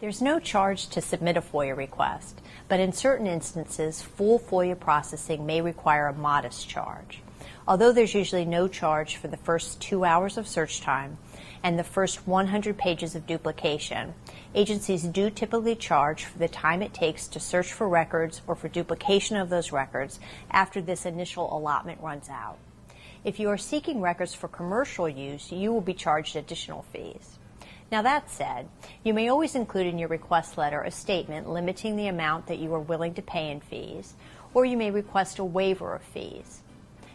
There's no charge to submit a FOIA request, but in certain instances, full FOIA processing may require a modest charge. Although there's usually no charge for the first 2 hours of search time and the first 100 pages of duplication, agencies do typically charge for the time it takes to search for records or for duplication of those records after this initial allotment runs out. If you are seeking records for commercial use, you will be charged additional fees. Now that said, you may always include in your request letter a statement limiting the amount that you are willing to pay in fees, or you may request a waiver of fees.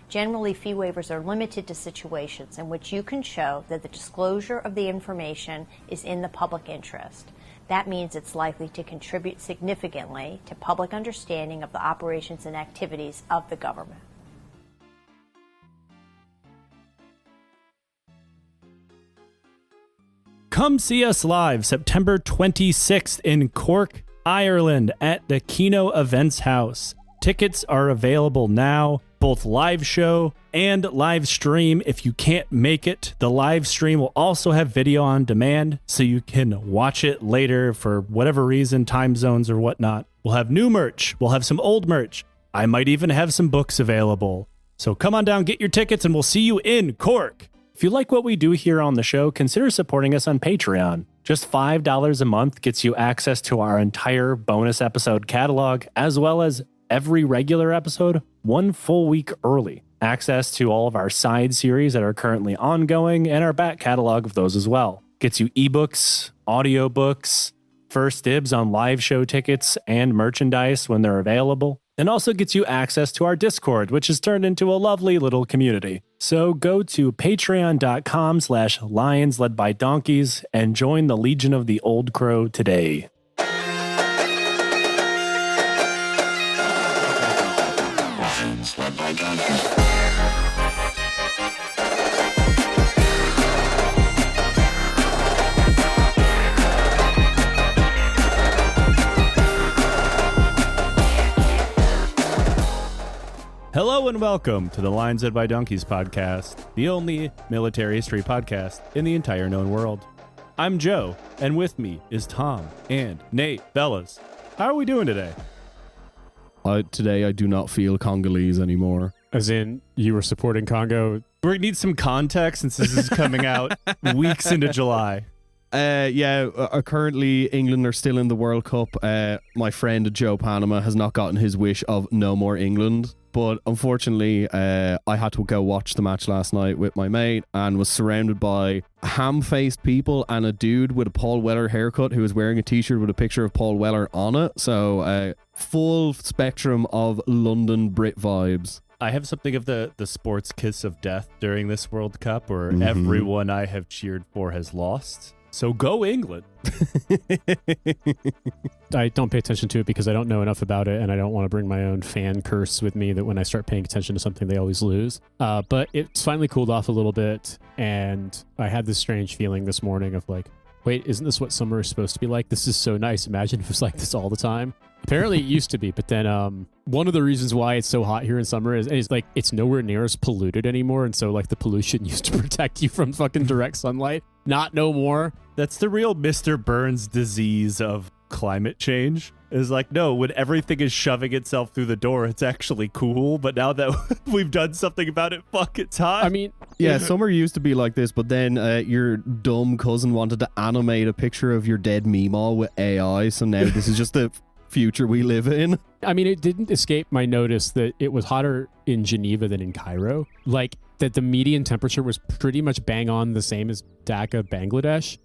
Generally, fee waivers are limited to situations in which you can show that the disclosure of the information is in the public interest. That means it's likely to contribute significantly to public understanding of the operations and activities of the government. Come see us live September 26th in Cork, Ireland at the Kino Events House. Tickets are available now, both live show and live stream. If you can't make it, the live stream will also have video on demand, so you can watch it later for whatever reason, time zones or whatnot. We'll have new merch. We'll have some old merch. I might even have some books available. So come on down, get your tickets, and we'll see you in Cork. If you like what we do here on the show, consider supporting us on Patreon. Just $5 a month gets you access to our entire bonus episode catalog, as well as every regular episode 1 full week early. Access to all of our side series that are currently ongoing, and our back catalog of those as well. Gets you ebooks, audiobooks, first dibs on live show tickets and merchandise when they're available, and also gets you access to our Discord, which has turned into a lovely little community. So go to patreon.com/Lions Led by Donkeys and join the Legion of the Old Crow today. Lions Led by Donkeys. Hello and welcome to the Lions Led by Donkeys podcast, the only military history podcast in the entire known world. I'm Joe, and with me is Tom and Nate. Fellas, how are we doing today? Today I do not feel Congolese anymore. As in, you were supporting Congo? We need some context since this is coming out weeks into July. Currently England are still in the World Cup. My friend Joe Panama has not gotten his wish of no more England. But unfortunately, I had to go watch the match last night with my mate and was surrounded by ham-faced people and a dude with a Paul Weller haircut who was wearing a t-shirt with a picture of Paul Weller on it. So full spectrum of London Brit vibes. I have something of the sports kiss of death during this World Cup where everyone I have cheered for has lost. So go England. I don't pay attention to it because I don't know enough about it, and I don't want to bring my own fan curse with me that when I start paying attention to something, they always lose. But it's finally cooled off a little bit, and I had this strange feeling this morning of like, wait, isn't this what summer is supposed to be like? This is so nice. Imagine if it was like this all the time. Apparently it used to be, but then one of the reasons why it's so hot here in summer is like it's nowhere near as polluted anymore, and so like the pollution used to protect you from fucking direct sunlight. Not no more. That's the real Mr. Burns disease of climate change. Is like, no, when everything is shoving itself through the door, it's actually cool. But now that we've done something about it, fuck, it's hot. I mean, yeah, summer used to be like this, but then your dumb cousin wanted to animate a picture of your dead Meemaw with AI. So now this is just the future we live in. I mean, it didn't escape my notice that it was hotter in Geneva than in Cairo. Like that the median temperature was pretty much bang on the same as Dhaka, Bangladesh.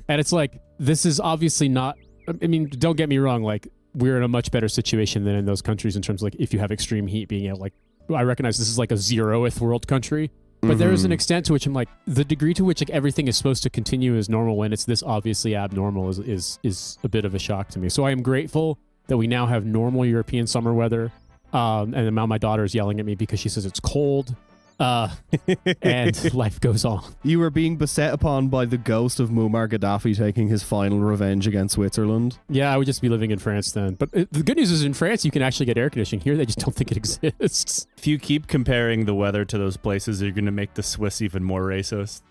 And it's like, this is obviously not, I mean, don't get me wrong, like we're in a much better situation than in those countries in terms of like if you have extreme heat being able, like, I recognize this is like a 0th world country, but there is an extent to which I'm like, the degree to which like everything is supposed to continue as normal when it's this obviously abnormal is a bit of a shock to me. So I am grateful that we now have normal European summer weather. And now my daughter is yelling at me because she says it's cold. And life goes on. You were being beset upon by the ghost of Muammar Gaddafi taking his final revenge against Switzerland. Yeah, I would just be living in France then. But the good news is in France, you can actually get air conditioning. Here, they just don't think it exists. If you keep comparing the weather to those places, you're going to make the Swiss even more racist.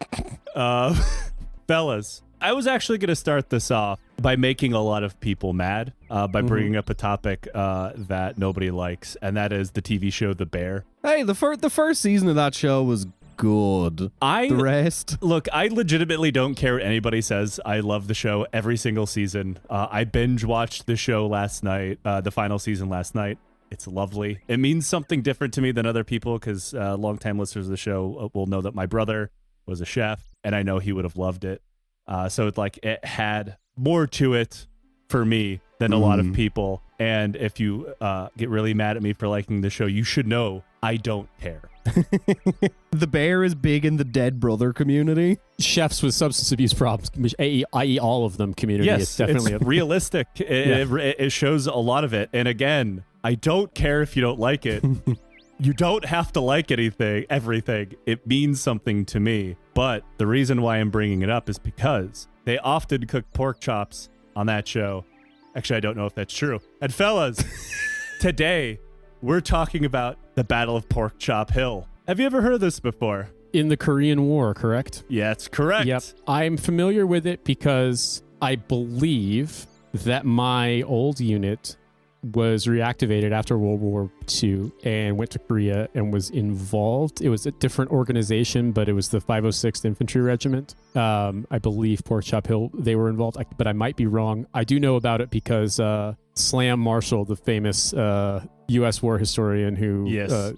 Fellas, I was actually going to start this off by making a lot of people mad by bringing up a topic that nobody likes, and that is the TV show The Bear. Hey, the first season of that show was good. The rest. Look, I legitimately don't care what anybody says. I love the show every single season. I binge watched the show last night, the final season last night. It's lovely. It means something different to me than other people because longtime listeners of the show will know that my brother was a chef, and I know he would have loved it. So it's like it had more to it for me than a lot of people. And if you get really mad at me for liking the show, you should know I don't care. The Bear is big in the dead brother community. Chefs with substance abuse problems, i.e. all of them community. Yes, it's definitely it's realistic. It shows a lot of it. And again, I don't care if you don't like it. You don't have to like everything. It means something to me. But the reason why I'm bringing it up is because they often cook pork chops on that show. Actually, I don't know if that's true. And fellas, today we're talking about the Battle of Pork Chop Hill. Have you ever heard of this before? in the Korean War, correct? Yeah, it's correct. Yep. I'm familiar with it because I believe that my old unit was reactivated after World War II and went to Korea and was involved. It was a different organization, but it was the 506th Infantry Regiment. I believe Pork Chop Hill, they were involved, but I might be wrong. I do know about it because Slam Marshall, the famous U.S. war historian who... Yes.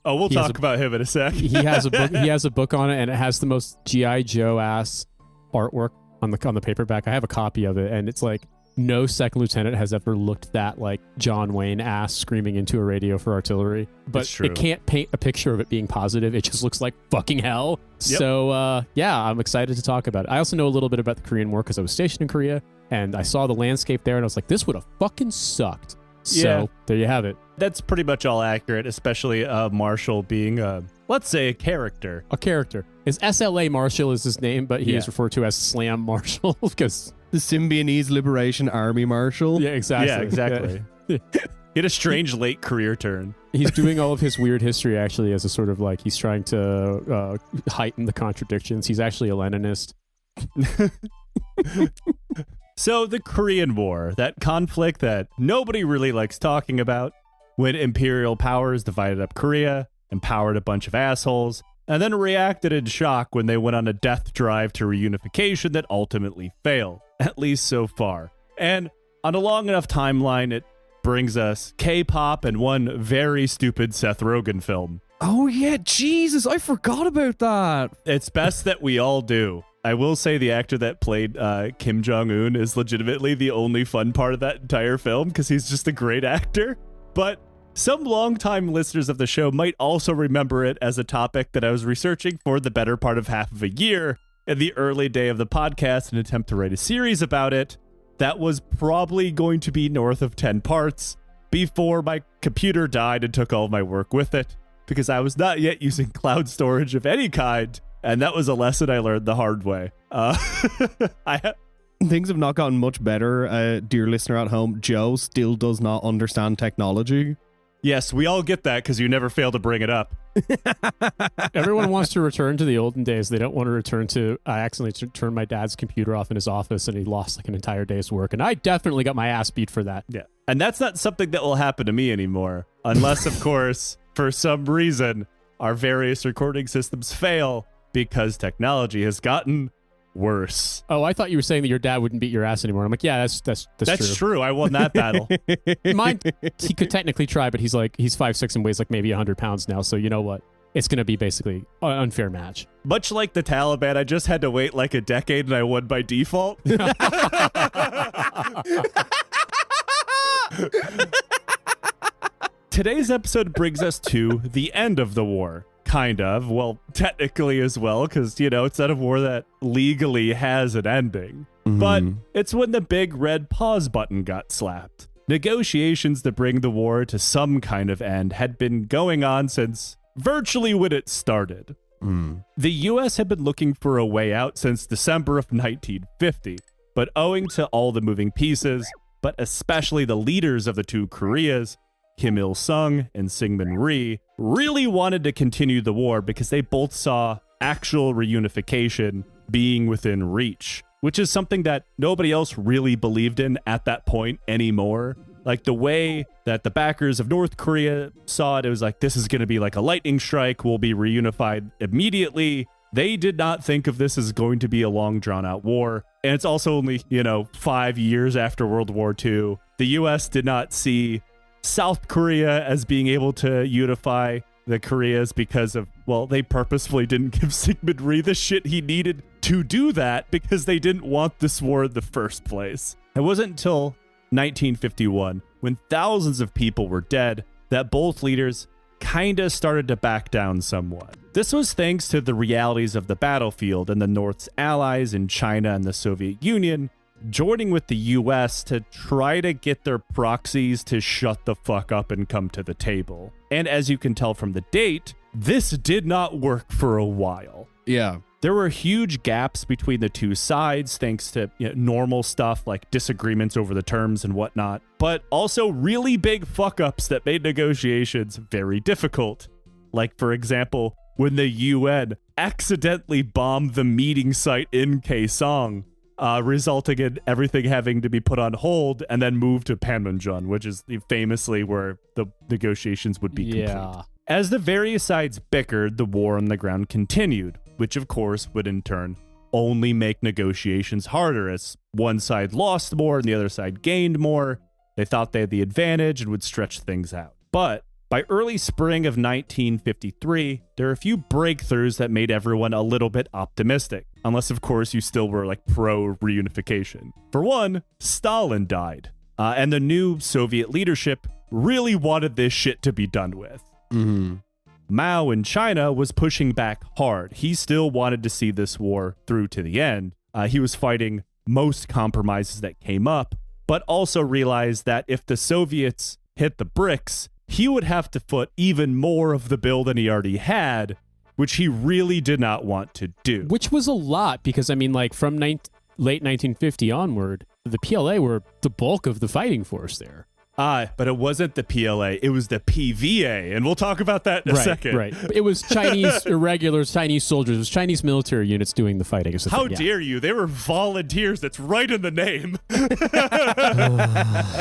We'll talk about him in a sec. He has a book. He has a book on it, and it has the most G.I. Joe-ass artwork on the paperback. I have a copy of it, and it's like, no second lieutenant has ever looked that like John Wayne ass screaming into a radio for artillery. But it can't paint a picture of it being positive. It just looks like fucking hell. Yep. So, I'm excited to talk about it. I also know a little bit about the Korean War because I was stationed in Korea, and I saw the landscape there, and I was like, this would have fucking sucked. So, there you have it. That's pretty much all accurate, especially Marshall being, let's say, a character. A character. His SLA Marshall is his name, but he is referred to as Slam Marshall because... The Symbionese Liberation Army Marshal. Yeah, exactly. Yeah, exactly. He had a strange late career turn. He's doing all of his weird history actually as a sort of like, he's trying to heighten the contradictions. He's actually a Leninist. So the Korean War, that conflict that nobody really likes talking about, when imperial powers divided up Korea, empowered a bunch of assholes, and then reacted in shock when they went on a death drive to reunification that ultimately failed, at least so far. And on a long enough timeline, it brings us K-pop and one very stupid Seth Rogen film. Oh yeah, Jesus, I forgot about that. It's best that we all do. I will say the actor that played Kim Jong-un is legitimately the only fun part of that entire film because he's just a great actor. But some longtime listeners of the show might also remember it as a topic that I was researching for the better part of half of a year in the early day of the podcast in an attempt to write a series about it that was probably going to be north of 10 parts before my computer died and took all of my work with it because I was not yet using cloud storage of any kind, and that was a lesson I learned the hard way. Things have not gotten much better, dear listener at home. Joe still does not understand technology. Yes, we all get that because you never fail to bring it up. Everyone wants to return to the olden days. They don't want to return to, I accidentally turned my dad's computer off in his office and he lost like an entire day's work. And I definitely got my ass beat for that. Yeah. And that's not something that will happen to me anymore. Unless, of course, for some reason, our various recording systems fail because technology has gotten worse. Oh, I thought you were saying that your dad wouldn't beat your ass anymore. I'm like, yeah, that's true. I won that battle. Mine, he could technically try, but he's 5'6" and weighs like maybe 100 pounds now. So you know what? It's going to be basically an unfair match. Much like the Taliban, I just had to wait like a decade and I won by default. Today's episode brings us to the end of the war. Kind of. Well, technically as well, because, it's not a war that legally has an ending. Mm-hmm. But it's when the big red pause button got slapped. Negotiations to bring the war to some kind of end had been going on since virtually when it started. The U.S. had been looking for a way out since December of 1950, but owing to all the moving pieces, but especially the leaders of the two Koreas, Kim Il-sung and Syngman Rhee, really wanted to continue the war because they both saw actual reunification being within reach. which is something that nobody else really believed in at that point anymore. Like the way that the backers of North Korea saw it, it was like, this is going to be like a lightning strike. We'll be reunified immediately. They did not think of this as going to be a long drawn out war. And it's also only, 5 years after World War II. The US did not see South Korea as being able to unify the Koreas because of, well, they purposefully didn't give Sigmund Rhee the shit he needed to do that because they didn't want this war in the first place. It wasn't until 1951, when thousands of people were dead, that both leaders kinda started to back down somewhat. This was thanks to the realities of the battlefield and the North's allies in China and the Soviet Union joining with the US to try to get their proxies to shut the fuck up and come to the table. And as you can tell from the date, this did not work for a while. Yeah. There were huge gaps between the two sides thanks to normal stuff like disagreements over the terms and whatnot, but also really big fuck-ups that made negotiations very difficult. Like, for example, when the UN accidentally bombed the meeting site in Kaesong, resulting in everything having to be put on hold and then moved to Panmunjom, which is famously where the negotiations would be complete. As the various sides bickered, the war on the ground continued, which of course would in turn only make negotiations harder as one side lost more and the other side gained more. They thought they had the advantage and would stretch things out. But by early spring of 1953, there were a few breakthroughs that made everyone a little bit optimistic, unless of course you still were like pro reunification. For one, Stalin died, and the new Soviet leadership really wanted this shit to be done with. Mm-hmm. Mao in China was pushing back hard. He still wanted to see this war through to the end. He was fighting most compromises that came up, but also realized that if the Soviets hit the bricks, he would have to foot even more of the bill than he already had, which he really did not want to do. Which was a lot because, I mean, like from late 1950 onward, the PLA were the bulk of the fighting force there. But it wasn't the PLA, it was the PVA, and we'll talk about that in a second. Right. It was Chinese irregulars, Chinese soldiers, it was Chinese military units doing the fighting. How dare you? They were volunteers. That's right in the name.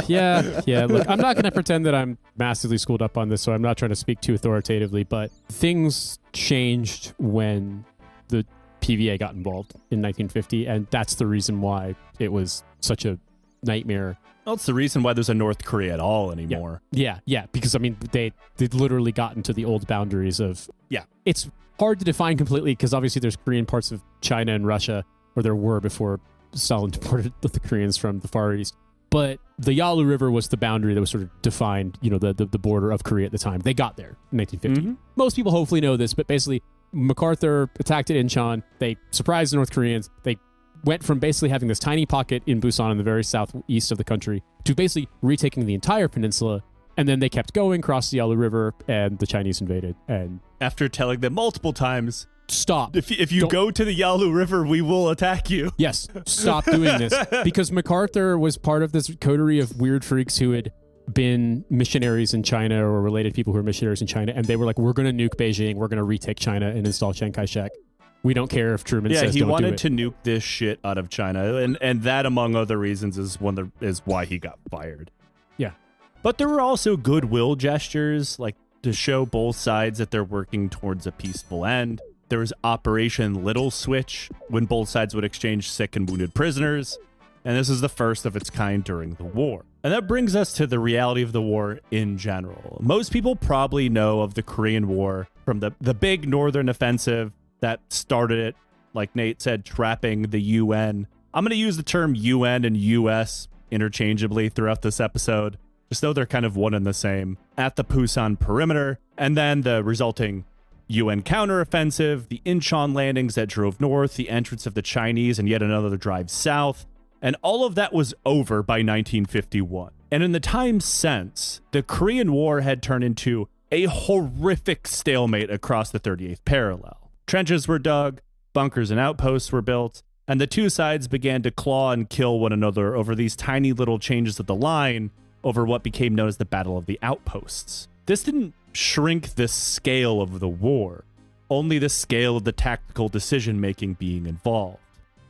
Yeah. Look, I'm not going to pretend that I'm massively schooled up on this, so I'm not trying to speak too authoritatively, but things changed when the PVA got involved in 1950, and that's the reason why it was such a nightmare. Well, it's the reason why there's a North Korea at all anymore. Yeah, because I mean, they literally got into the old boundaries of... Yeah. It's hard to define completely because obviously there's Korean parts of China and Russia, or there were before Stalin deported the Koreans from the Far East. But the Yalu River was the boundary that was sort of defined, the border of Korea at the time. They got there in 1950. Mm-hmm. Most people hopefully know this, but basically MacArthur attacked at Incheon. They surprised the North Koreans. They went from basically having this tiny pocket in Busan in the very southeast of the country to basically retaking the entire peninsula. And then they kept going, crossed the Yalu River, and the Chinese invaded. And after telling them multiple times, stop. If you go to the Yalu River, we will attack you. Yes, stop doing this. Because MacArthur was part of this coterie of weird freaks who had been missionaries in China or related people who were missionaries in China. And they were like, we're going to nuke Beijing. We're going to retake China and install Chiang Kai-shek. We don't care if Truman says don't do it. Yeah, he wanted to nuke this shit out of China, and that, among other reasons, is why he got fired. Yeah. But there were also goodwill gestures, like to show both sides that they're working towards a peaceful end. There was Operation Little Switch, when both sides would exchange sick and wounded prisoners, and this is the first of its kind during the war. And that brings us to the reality of the war in general. Most people probably know of the Korean War from the big northern offensive that started it, like Nate said, trapping the UN. I'm going to use the term UN and US interchangeably throughout this episode, just though they're kind of one and the same, at the Pusan perimeter, and then the resulting UN counteroffensive, the Incheon landings that drove north, the entrance of the Chinese and yet another drive south, and all of that was over by 1951. And in the time since, the Korean War had turned into a horrific stalemate across the 38th parallel. Trenches were dug, bunkers and outposts were built, and the two sides began to claw and kill one another over these tiny little changes of the line over what became known as the Battle of the Outposts. This didn't shrink the scale of the war, only the scale of the tactical decision-making being involved.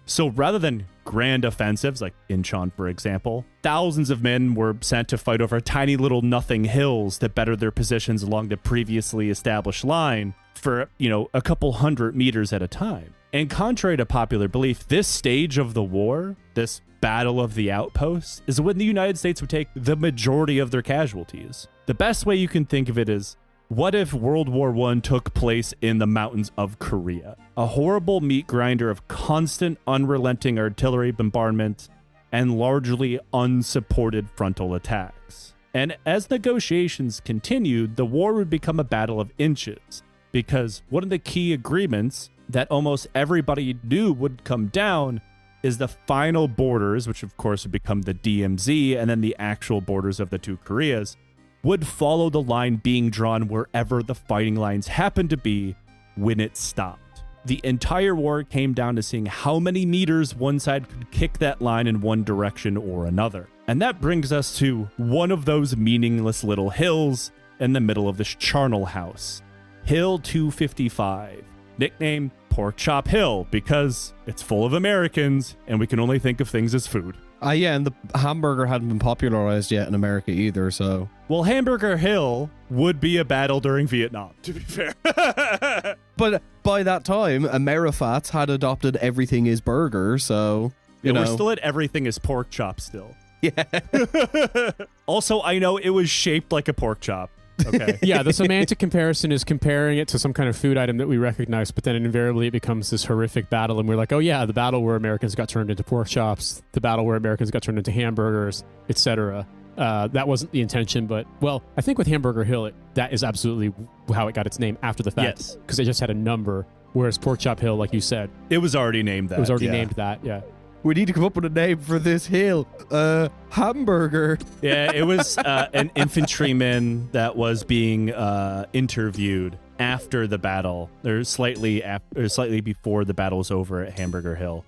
So rather than grand offensives, like Incheon, for example, thousands of men were sent to fight over tiny little nothing hills to better their positions along the previously established line for, a couple hundred meters at a time. And contrary to popular belief, this stage of the war, this Battle of the Outposts, is when the United States would take the majority of their casualties. The best way you can think of it is, what if World War I took place in the mountains of Korea? A horrible meat grinder of constant, unrelenting artillery bombardment and largely unsupported frontal attacks. And as negotiations continued, the war would become a battle of inches, because one of the key agreements that almost everybody knew would come down is the final borders, which of course would become the DMZ, and then the actual borders of the two Koreas, would follow the line being drawn wherever the fighting lines happened to be when it stopped. The entire war came down to seeing how many meters one side could kick that line in one direction or another. And that brings us to one of those meaningless little hills in the middle of this charnel house. Hill 255, nicknamed Pork Chop Hill because it's full of Americans and we can only think of things as food. Yeah, and the hamburger hadn't been popularized yet in America either, so... Well, Hamburger Hill would be a battle during Vietnam, to be fair. But by that time, Amerifats had adopted everything is burger, so... We're still at everything is pork chop still. Yeah. Also, I know it was shaped like a pork chop. Okay. Yeah, the semantic comparison is comparing it to some kind of food item that we recognize, but then invariably it becomes this horrific battle, and we're like, oh yeah, the battle where Americans got turned into pork chops, the battle where Americans got turned into hamburgers, etc. That wasn't the intention, but, well, I think with Hamburger Hill, that is absolutely how it got its name after the fact. Yes. Because it just had a number, whereas Pork Chop Hill, like you said, it was already named that. It was already named that, yeah. We need to come up with a name for this hill. Hamburger. Yeah, it was an infantryman that was being interviewed after the battle, or slightly before the battle was over at Hamburger Hill.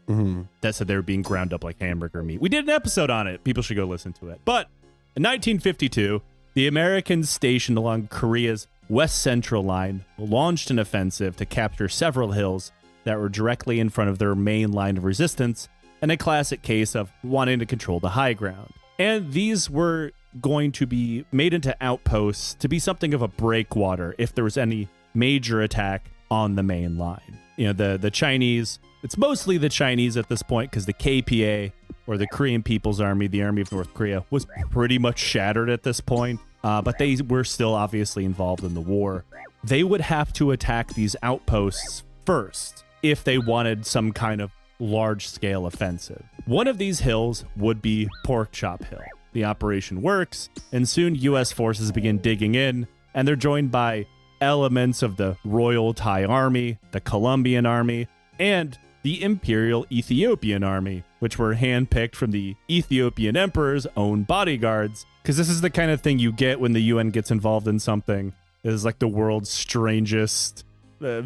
Mm-hmm. That said they were being ground up like hamburger meat. We did an episode on it. People should go listen to it. But in 1952, the Americans stationed along Korea's West Central Line launched an offensive to capture several hills that were directly in front of their main line of resistance, and a classic case of wanting to control the high ground. And these were going to be made into outposts to be something of a breakwater if there was any major attack on the main line. The Chinese, it's mostly the Chinese at this point because the KPA, or the Korean People's Army, the Army of North Korea, was pretty much shattered at this point, but they were still obviously involved in the war. They would have to attack these outposts first if they wanted some kind of large-scale offensive. One of these hills would be Pork Chop Hill. The operation works, and soon U.S. forces begin digging in, and they're joined by elements of the Royal Thai Army, the Colombian Army, and the Imperial Ethiopian Army, which were handpicked from the Ethiopian Emperor's own bodyguards, because this is the kind of thing you get when the UN gets involved in something. It is like the world's strangest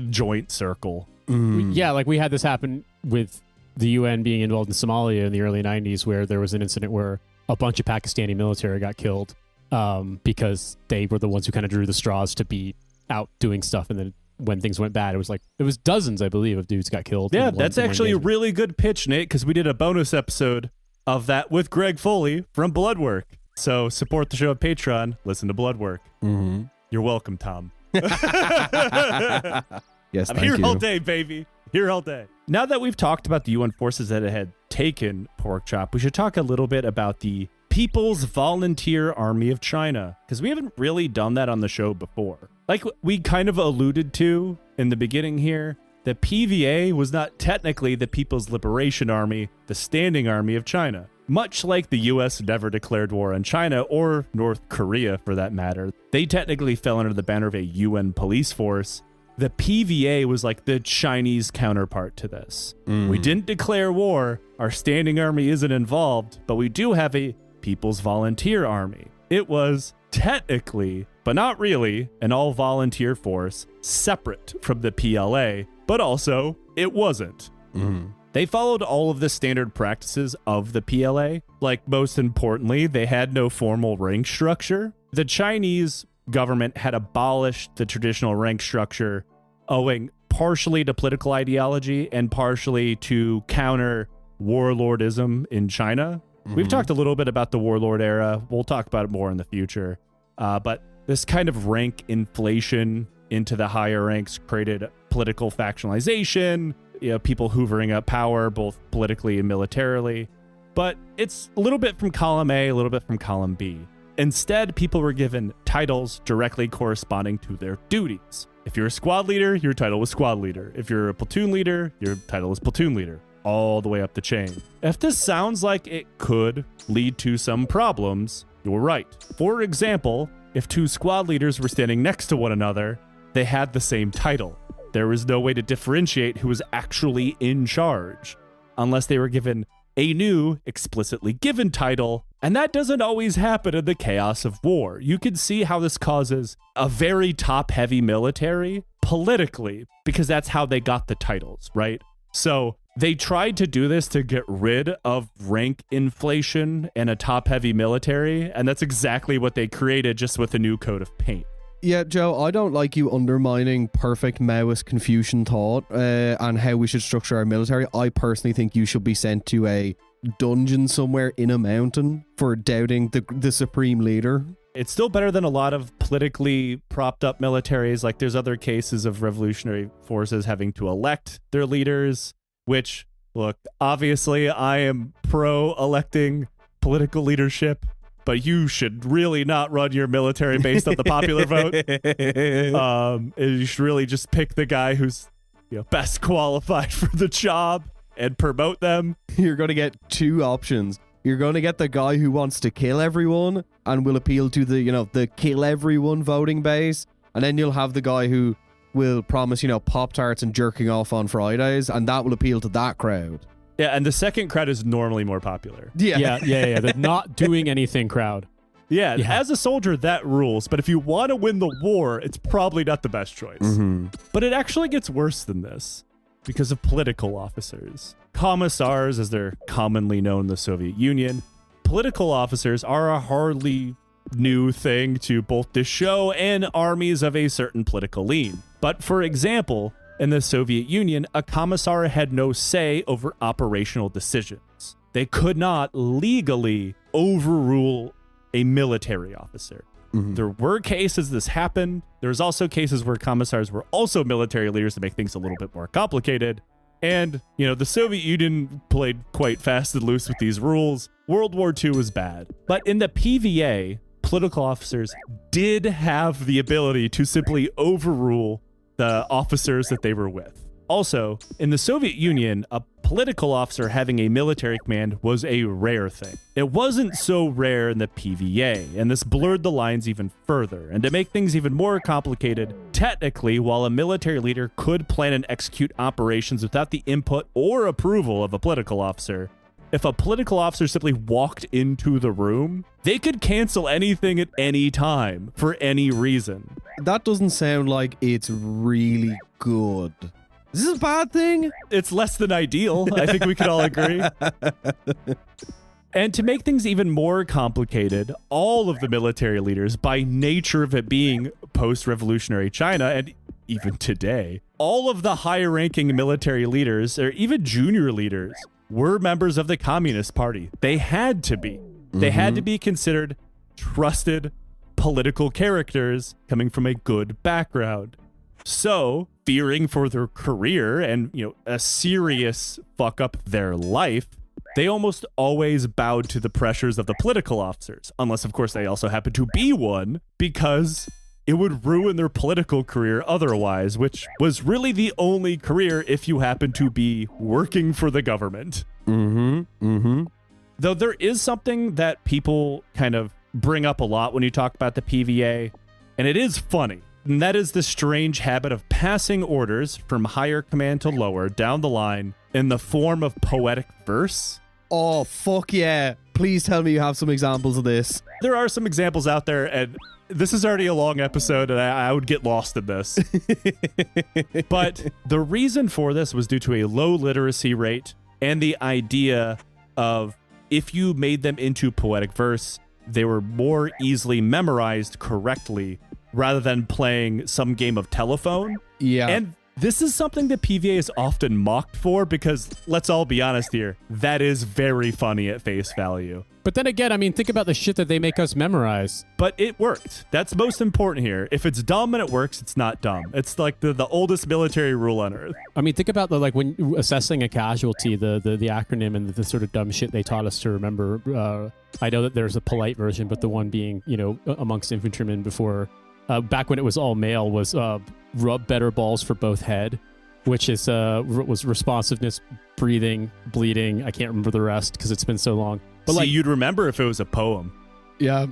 joint circle. Yeah, like we had this happen with the UN being involved in Somalia in the early 90s, where there was an incident where a bunch of Pakistani military got killed because they were the ones who kind of drew the straws to be out doing stuff. And then when things went bad, it was dozens, I believe, of dudes got killed. Yeah, that's actually a really good pitch, Nate, because we did a bonus episode of that with Greg Foley from Bloodwork. So support the show at Patreon. Listen to Bloodwork. Mm-hmm. You're welcome, Tom. Yes, I'm thank here you. all day, baby. Here all day. Now that we've talked about the UN forces that had taken Pork Chop, we should talk a little bit about the People's Volunteer Army of China, because we haven't really done that on the show before. Like we kind of alluded to in the beginning here, the PVA was not technically the People's Liberation Army, the standing army of China. Much like the US never declared war on China, or North Korea for that matter, they technically fell under the banner of a UN police force. The PVA was like the Chinese counterpart to this. We didn't declare war. Our standing army isn't involved, but we do have a People's Volunteer Army. It was technically, but not really, an all-volunteer force separate from the PLA, but also it wasn't. They followed all of the standard practices of the PLA. Like, most importantly, they had no formal rank structure. The Chinese government had abolished the traditional rank structure, owing partially to political ideology and partially to counter warlordism in China. We've talked a little bit about the warlord era. We'll talk about it more in the future. But this kind of rank inflation into the higher ranks created political factionalization, people hoovering up power, both politically and militarily. But it's a little bit from column A, a little bit from column B. Instead, people were given titles directly corresponding to their duties. If you're a squad leader, your title was squad leader. If you're a platoon leader, your title is platoon leader, all the way up the chain. If this sounds like it could lead to some problems, you're right. For example, if two squad leaders were standing next to one another, they had the same title. There was no way to differentiate who was actually in charge, unless they were given a new, explicitly given title, and that doesn't always happen in the chaos of war. You can see how this causes a very top-heavy military politically, because that's how they got the titles, right? So they tried to do this to get rid of rank inflation and a top-heavy military, and that's exactly what they created, just with a new coat of paint. Yeah, Joe, I don't like you undermining perfect Maoist Confucian thought and how we should structure our military. I personally think you should be sent to a dungeon somewhere in a mountain for doubting the supreme leader. It's still better than a lot of politically propped up militaries. Like, there's other cases of revolutionary forces having to elect their leaders, which, look, obviously I am pro electing political leadership, but you should really not run your military based on the popular vote. You should really just pick the guy who's best qualified for the job and promote them. You're going to get two options. You're going to get the guy who wants to kill everyone and will appeal to the kill everyone voting base, and then you'll have the guy who will promise Pop-Tarts and jerking off on Fridays, and that will appeal to that crowd. Yeah, and the second crowd is normally more popular. Yeah. The not doing anything crowd. Yeah, as a soldier, that rules. But if you want to win the war, it's probably not the best choice. Mm-hmm. But it actually gets worse than this because of political officers. Commissars, as they're commonly known in the Soviet Union, political officers are a hardly new thing to both the show and armies of a certain political lean. But for example, in the Soviet Union, a commissar had no say over operational decisions. They could not legally overrule a military officer. Mm-hmm. There were cases this happened. There's also cases where commissars were also military leaders to make things a little bit more complicated. And, the Soviet Union played quite fast and loose with these rules. World War II was bad. But in the PVA, political officers did have the ability to simply overrule the officers that they were with. Also, in the Soviet Union, a political officer having a military command was a rare thing. It wasn't so rare in the PVA, and this blurred the lines even further. And to make things even more complicated, technically, while a military leader could plan and execute operations without the input or approval of a political officer, if a political officer simply walked into the room, they could cancel anything at any time for any reason. That doesn't sound like it's really good. Is this a bad thing? It's less than ideal. I think we could all agree. And to make things even more complicated, all of the military leaders, by nature of it being post-revolutionary China, and even today, all of the higher-ranking military leaders, or even junior leaders, were members of the Communist Party. They had to be. They had to be considered trusted political characters coming from a good background. So, fearing for their career and, a serious fuck up their life, they almost always bowed to the pressures of the political officers, unless, of course, they also happen to be one, because it would ruin their political career otherwise, which was really the only career if you happen to be working for the government. Though there is something that people kind of bring up a lot when you talk about the PVA, and it is funny. And that is the strange habit of passing orders from higher command to lower down the line in the form of poetic verse. Oh, fuck yeah. Please tell me you have some examples of this. There are some examples out there, and this is already a long episode, and I would get lost in this. But the reason for this was due to a low literacy rate and the idea of if you made them into poetic verse, they were more easily memorized correctly rather than playing some game of telephone. Yeah. And This is something that PVA is often mocked for because, let's all be honest here, that is very funny at face value. But then again, I mean, think about the shit that they make us memorize. But it worked. That's most important here. If it's dumb and it works, it's not dumb. It's like the oldest military rule on earth. I mean, think about when assessing a casualty, the acronym and the sort of dumb shit they taught us to remember. I know that there's a polite version, but the one being, amongst infantrymen before, back when it was all male, was rub better balls for both head, which is was responsiveness, breathing, bleeding. I can't remember the rest because it's been so long. But you'd remember if it was a poem. Yeah.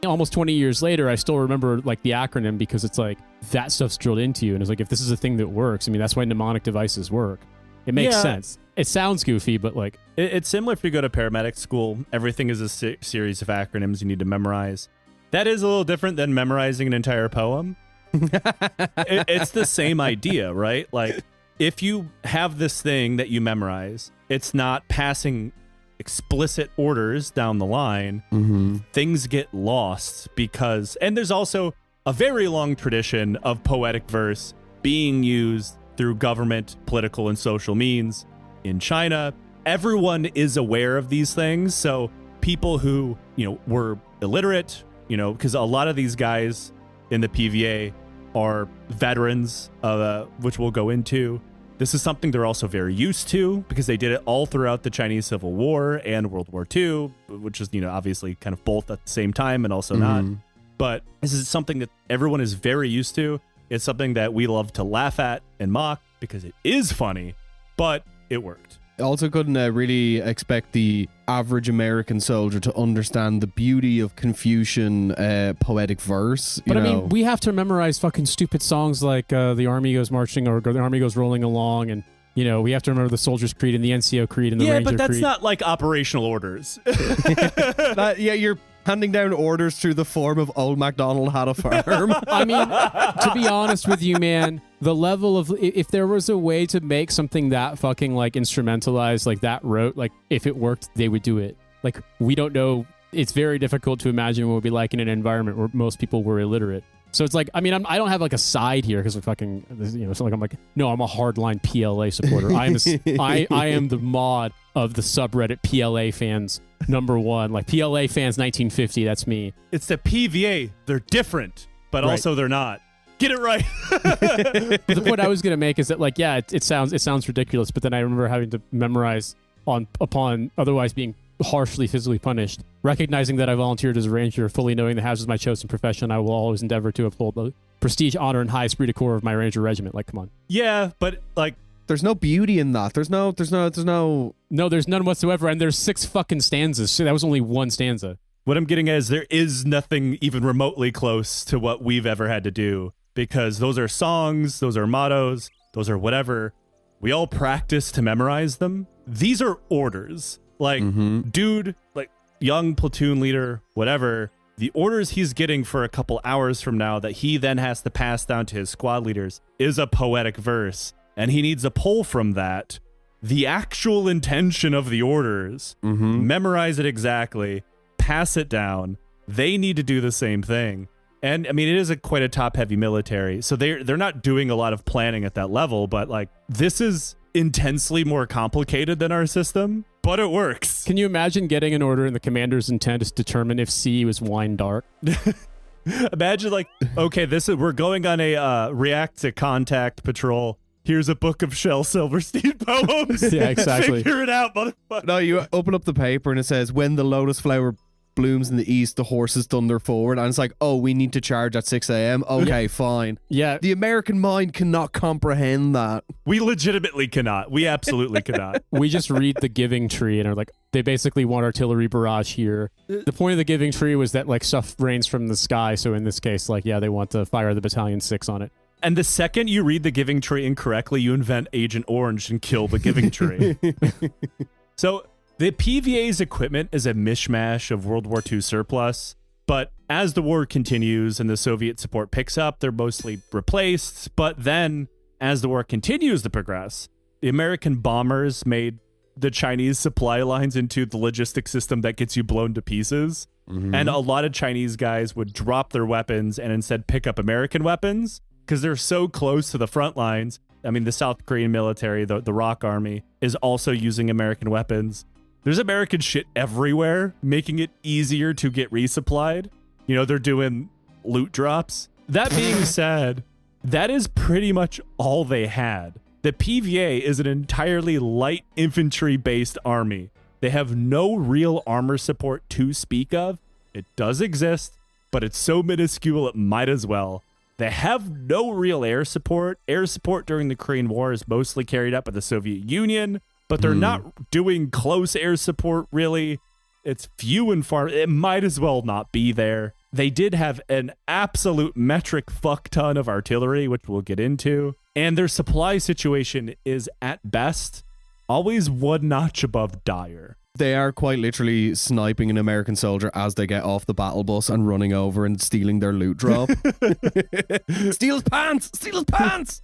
Almost 20 years later, I still remember the acronym because it's that stuff's drilled into you. And it's if this is a thing that works, I mean, that's why mnemonic devices work. It makes sense. It sounds goofy, but it's similar if you go to paramedic school. Everything is a series of acronyms you need to memorize. That is a little different than memorizing an entire poem. It's the same idea, right? If you have this thing that you memorize, it's not passing explicit orders down the line. Mm-hmm. Things get lost and there's also a very long tradition of poetic verse being used through government, political, and social means in China. Everyone is aware of these things. So people who, were illiterate, because a lot of these guys in the PVA are veterans, which we'll go into. This is something they're also very used to because they did it all throughout the Chinese Civil War and World War II, which is, obviously kind of both at the same time and also not. But this is something that everyone is very used to. It's something that we love to laugh at and mock because it is funny, but it worked. Also couldn't really expect the average American soldier to understand the beauty of Confucian poetic verse. But I mean, we have to memorize fucking stupid songs like the Army Goes Marching or the Army Goes Rolling Along, and we have to remember the Soldier's Creed and the NCO Creed and the Ranger Creed. Yeah, but that's not like operational orders. You're handing down orders through the form of Old MacDonald Had a Farm. I mean, to be honest with you, man, the level of if there was a way to make something that fucking instrumentalized that wrote, if it worked, they would do it. We don't know. It's very difficult to imagine what it would be like in an environment where most people were illiterate. So it's I don't have a side here because we're fucking, it's I'm no, I'm a hardline PLA supporter. I am the mod of the subreddit PLA fans #1. PLA fans 1950, that's me. It's the PVA. They're different, but Right. also they're not. Get it right. But the point I was going to make is that it sounds ridiculous, but then I remember having to memorize upon otherwise being harshly physically punished, recognizing that I volunteered as a ranger, fully knowing the hazards of my chosen profession. I will always endeavor to uphold the prestige, honor, and high esprit de corps of my ranger regiment. Come on. Yeah, but there's no beauty in that. There's no. No, there's none whatsoever, and there's 6 fucking stanzas. So that was only one stanza. what I'm getting at is there is nothing even remotely close to what we've ever had to do, because those are songs, those are mottos, those are whatever. We all practice to memorize them. These are orders. Dude, young platoon leader, whatever, the orders he's getting for a couple hours from now that he then has to pass down to his squad leaders is a poetic verse, and he needs a pull from that. The actual intention of the orders, memorize it exactly, pass it down. They need to do the same thing. And I mean, it is quite a top-heavy military, so they're not doing a lot of planning at that level, but this is intensely more complicated than our system, but it works. Can you imagine getting an order and the commander's intent is to determine if C was wine dark? Imagine okay, we're going on a react to contact patrol. Here's a book of Shel Silverstein poems. Yeah, exactly. Figure it out, motherfucker. No, you open up the paper and it says, when the lotus flower blooms in the east, the horses thunder forward. And it's we need to charge at 6 a.m. Okay, fine. Yeah. The American mind cannot comprehend that. We legitimately cannot. We absolutely cannot. We just read the giving tree and are they basically want artillery barrage here. The point of the giving tree was that stuff rains from the sky. So in this case, they want to fire the Battalion 6 on it. And the second you read the giving tree incorrectly, you invent Agent Orange and kill the giving tree. So the PVA's equipment is a mishmash of World War II surplus, but as the war continues and the Soviet support picks up, they're mostly replaced. But then, as the war continues to progress, the American bombers made the Chinese supply lines into the logistic system that gets you blown to pieces. And a lot of Chinese guys would drop their weapons and instead pick up American weapons. because they're so close to the front lines. I mean, the South Korean military, the Rock Army, is also using American weapons. There's American shit everywhere, making it easier to get resupplied. You know, they're doing loot drops. That being said, that is pretty much all they had. The PVA is an entirely light infantry-based army. They have no real armor support to speak of. It does exist, but it's so minuscule it might as well. They have no real air support. Air support during the Korean War is mostly carried out by the Soviet Union, but they're not doing close air support, really. It's few and far. It might as well not be there. They did have an absolute metric fuck ton of artillery, which we'll get into. And their supply situation is, at best, always one notch above dire. They are quite literally sniping an American soldier as they get off the battle bus and running over and stealing their loot drop. Steal his pants! Steal his pants!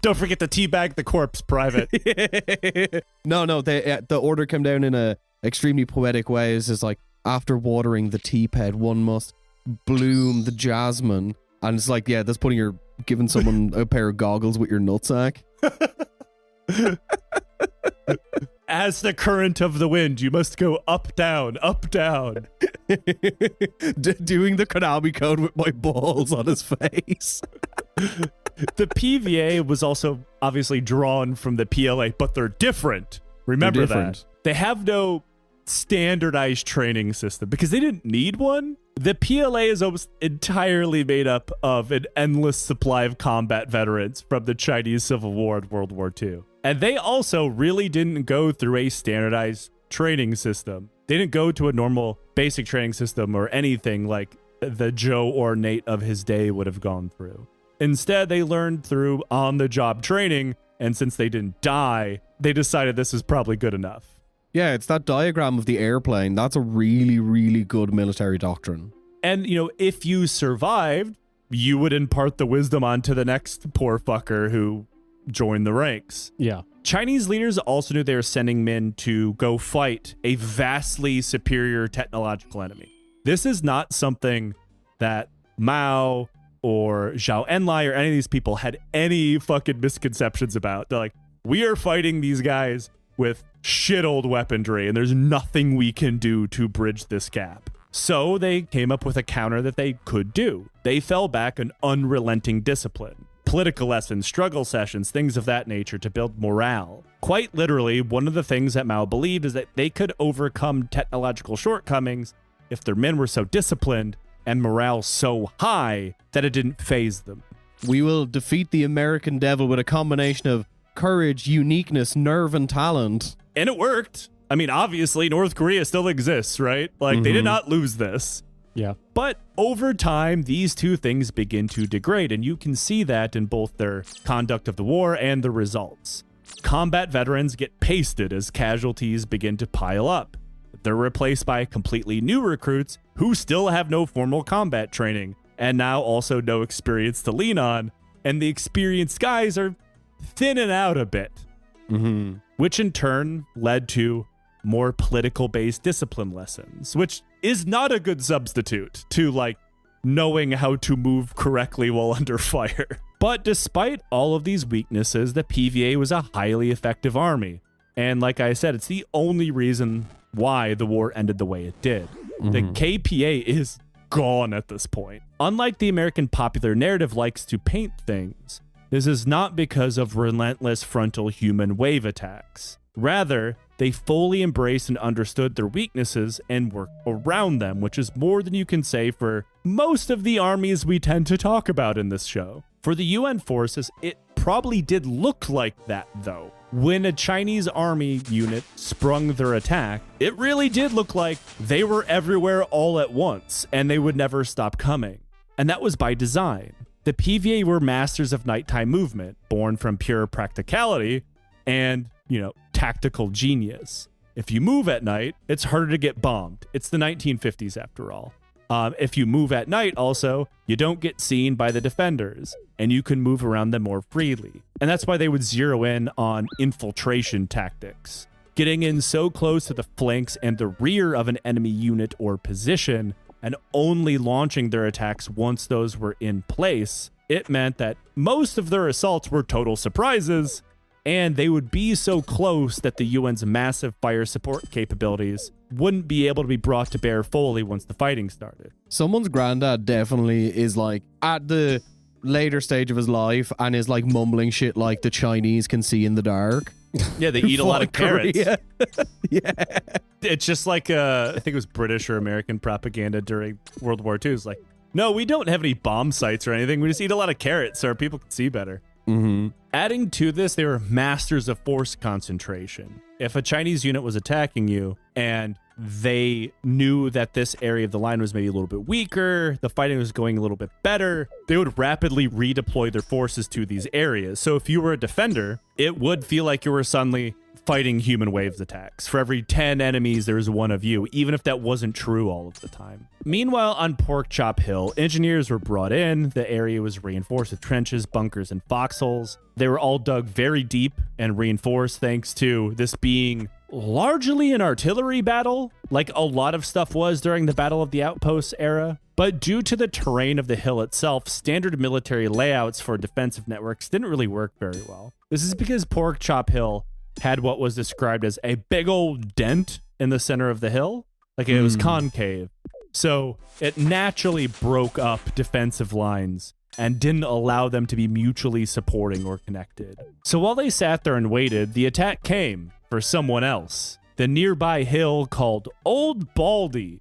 Don't forget to teabag the corpse, Private. No, the order came down in a extremely poetic way. It's just like, after watering the tea-ped, one must bloom the jasmine. And it's like, yeah, that's giving someone a pair of goggles with your nutsack. As the current of the wind, you must go up, down, up, down. Doing the Konami code with my balls on his face. The PVA was also obviously drawn from the PLA, but they're different. Remember that. They have no standardized training system because they didn't need one. The PLA is almost entirely made up of an endless supply of combat veterans from the Chinese Civil War and World War II. And they also really didn't go through a standardized training system. They didn't go to a normal basic training system or anything like the Joe or Nate of his day would have gone through. Instead, they learned through on-the-job training, and since they didn't die, they decided this is probably good enough. Yeah, it's that diagram of the airplane. That's a really, really good military doctrine. And, you know, if you survived, you would impart the wisdom onto the next poor fucker who joined the ranks. Yeah. Chinese leaders also knew they were sending men to go fight a vastly superior technological enemy. This is not something that Mao or Zhao Enlai or any of these people had any fucking misconceptions about. They're like, we are fighting these guys with shit old weaponry, and there's nothing we can do to bridge this gap. So they came up with a counter that they could do. They fell back on unrelenting discipline, political lessons, struggle sessions, things of that nature to build morale. Quite literally, one of the things that Mao believed is that they could overcome technological shortcomings if their men were so disciplined and morale so high that it didn't faze them. We will defeat the American devil with a combination of courage, uniqueness, nerve, and talent. And it worked. I mean, obviously, North Korea still exists, right? Like, they did not lose this. Yeah. But over time, these two things begin to degrade, and you can see that in both their conduct of the war and the results. Combat veterans get pasted as casualties begin to pile up. They're replaced by completely new recruits who still have no formal combat training, and now also no experience to lean on, and the experienced guys are thinning out a bit. Which in turn led to more political-based discipline lessons, which is not a good substitute to, like, knowing how to move correctly while under fire. But despite all of these weaknesses, the PVA was a highly effective army. And like I said, it's the only reason why the war ended the way it did. The KPA is gone at this point. Unlike the American popular narrative likes to paint things, this is not because of relentless frontal human wave attacks. Rather, they fully embraced and understood their weaknesses and worked around them, which is more than you can say for most of the armies we tend to talk about in this show. For the UN forces, it probably did look like that, though. When a Chinese army unit sprung their attack, it really did look like they were everywhere all at once, and they would never stop coming. And that was by design. The PVA were masters of nighttime movement, born from pure practicality and, tactical genius. If you move at night, it's harder to get bombed. It's the 1950s after all. If you move at night also, you don't get seen by the defenders, and you can move around them more freely. And that's why they would zero in on infiltration tactics. Getting in so close to the flanks and the rear of an enemy unit or position and only launching their attacks once those were in place, it meant that most of their assaults were total surprises, and they would be so close that the UN's massive fire support capabilities wouldn't be able to be brought to bear fully once the fighting started. Someone's granddad definitely is like at the later stage of his life and is like mumbling shit like the Chinese can see in the dark. Yeah, they eat a lot of carrots. Yeah. It's just like, I think it was British or American propaganda during World War II. It's like, no, we don't have any bomb sites or anything. We just eat a lot of carrots so our people can see better. Mm-hmm. Adding to this, they were masters of force concentration. If a Chinese unit was attacking you and they knew that this area of the line was maybe a little bit weaker, the fighting was going a little bit better, they would rapidly redeploy their forces to these areas. So if you were a defender, it would feel like you were suddenly fighting human waves attacks. For every 10 enemies, there's one of you, even if that wasn't true all of the time. Meanwhile, on Pork Chop Hill, engineers were brought in. The area was reinforced with trenches, bunkers, and foxholes. They were all dug very deep and reinforced thanks to this being largely an artillery battle, like a lot of stuff was during the Battle of the Outposts era. But due to the terrain of the hill itself, standard military layouts for defensive networks didn't really work very well. This is because Pork Chop Hill had what was described as a big old dent in the center of the hill. Like it was concave. So it naturally broke up defensive lines and didn't allow them to be mutually supporting or connected. So while they sat there and waited, the attack came for someone else. The nearby hill called Old Baldy.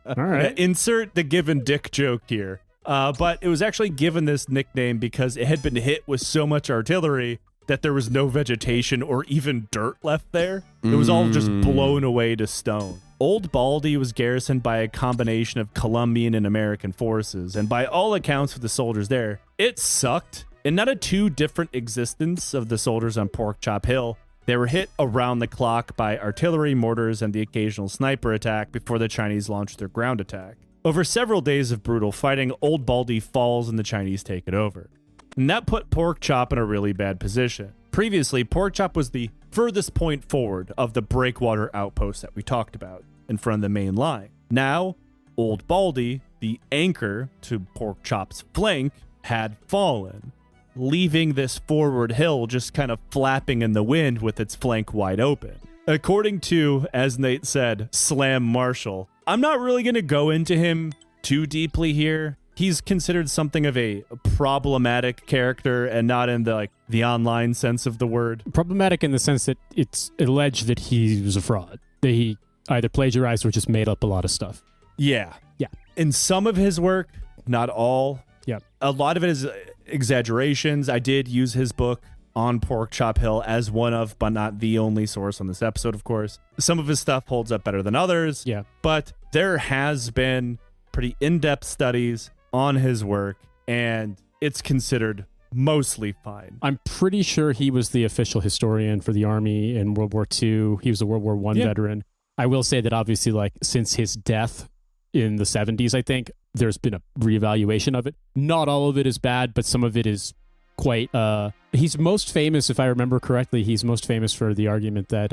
All right. Insert the given dick joke here. But it was actually given this nickname because it had been hit with so much artillery that there was no vegetation or even dirt left there. It was all just blown away to stone. Old Baldy was garrisoned by a combination of Colombian and American forces, and by all accounts of the soldiers there, it sucked. In not a too different existence of the soldiers on Pork Chop Hill, they were hit around the clock by artillery, mortars, and the occasional sniper attack before the Chinese launched their ground attack. Over several days of brutal fighting, Old Baldy falls and the Chinese take it over. And that put Pork Chop in a really bad position. Previously, Pork Chop was the furthest point forward of the breakwater outpost that we talked about in front of the main line. Now, Old Baldy, the anchor to Pork Chop's flank, had fallen, leaving this forward hill just kind of flapping in the wind with its flank wide open. According to, as Nate said, Slam Marshall, I'm not really going to go into him too deeply here. He's considered something of a problematic character and not in the online sense of the word. Problematic in the sense that it's alleged that he was a fraud. That he either plagiarized or just made up a lot of stuff. Yeah. Yeah. In some of his work, not all. Yeah. A lot of it is exaggerations. I did use his book on Pork Chop Hill as one of, but not the only source on this episode, of course. Some of his stuff holds up better than others. Yeah. But there has been pretty in-depth studies on his work, and it's considered mostly fine. I'm pretty sure he was the official historian for the Army in World War II. He was a World War I veteran. I will say that obviously, since his death in the 70s, I think, there's been a reevaluation of it. Not all of it is bad, but some of it is quite... he's most famous, if I remember correctly, he's most famous for the argument that